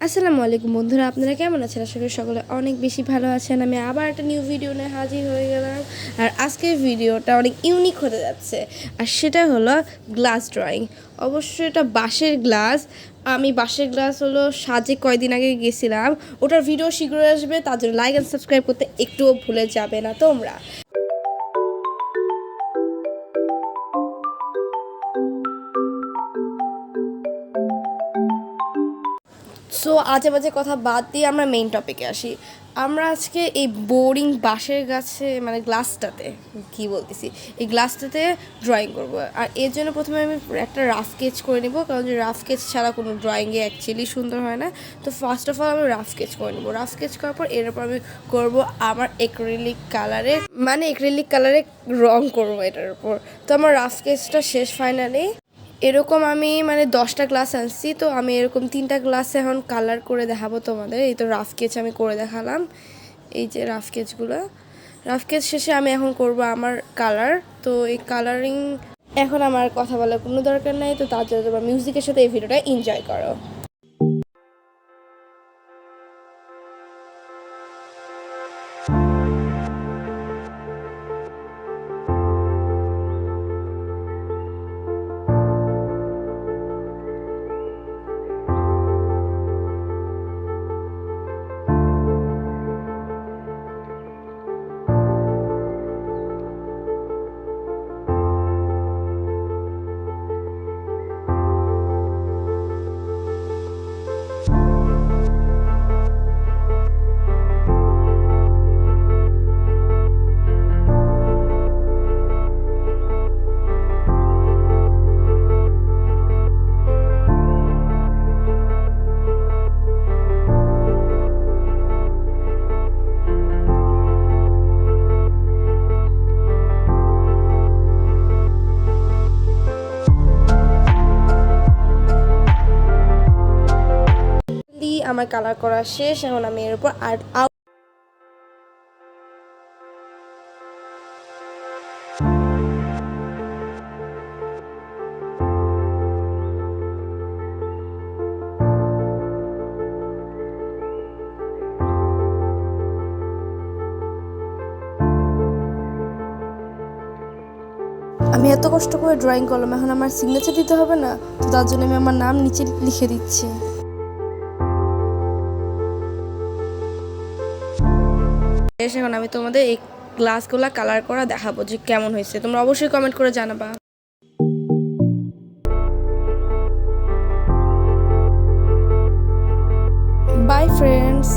আসসালামু আলাইকুম বন্ধুরা, আপনারা কেমন আছেন? আশা করি সকলে অনেক বেশি ভালো আছেন। আমি আবার একটা নিউ ভিডিও নিয়ে হাজির হয়ে গেলাম। আর আজকের ভিডিওটা অনেক ইউনিক হতে যাচ্ছে, আর সেটা হলো গ্লাস ড্রয়িং। অবশ্যই এটা বাঁশের গ্লাস। আমি বাঁশের গ্লাস হলো সাজে কয়দিন আগে গেছিলাম, ওটার ভিডিও শীঘ্রই আসবে। তার জন্য লাইক অ্যান্ড সাবস্ক্রাইব করতে একটুও ভুলে যাবে না তোমরা। সো আজে বাজে কথা বাদ দিয়ে আমরা মেইন টপিকে আসি। আমরা আজকে এই বোরিং বাঁশের গাছে মানে গ্লাসটাতে কি বলতেছি, এই গ্লাসটাতে ড্রয়িং করব। আর এর জন্য প্রথমে আমি একটা রাফ স্কেচ করে নেব, কারণ যে রাফ স্কেচ ছাড়া কোনো ড্রয়িংয়ে অ্যাকচুয়ালি সুন্দর হয় না। তো ফার্স্ট অফ অল আমি রাফ স্কেচ করে নেবো। রাফ স্কেচ করার পর এরপর আমি করব আমার এক্রিলিক কালারে রং করবো এটার উপর। তো আমার রাফ স্কেচটা শেষ ফাইনালি। এরকম আমি 10টা গ্লাস আনছি, তো আমি এরকম 3টা গ্লাসে এখন কালার করে দেখাবো তোমাদের। এই তো রাফ স্কেচ আমি করে দেখালাম, এই যে রাফ স্কেচগুলো। রাফ স্কেচ শেষে আমি এখন করব আমার কালার। তো এই কালারিং এখন আমার কথা বলার কোনো দরকার নাই, তো তার জন্য তোমরা মিউজিকের সাথে এই ভিডিওটা এনজয় করো। আমার কালার করা শেষ, এখন আমি এর উপর আর্ট আমি এত কষ্ট করে ড্রয়িং করলাম, এখন আমার সিগনেচার দিতে হবে না? তো তার জন্য আমি আমার নাম নিচে লিখে দিচ্ছি। এখন আমি তোমাদের এই গ্লাসগুলো কালার করা দেখাবো যে কেমন হয়েছে। তোমরা অবশ্যই কমেন্ট করে জানাবা। By friends.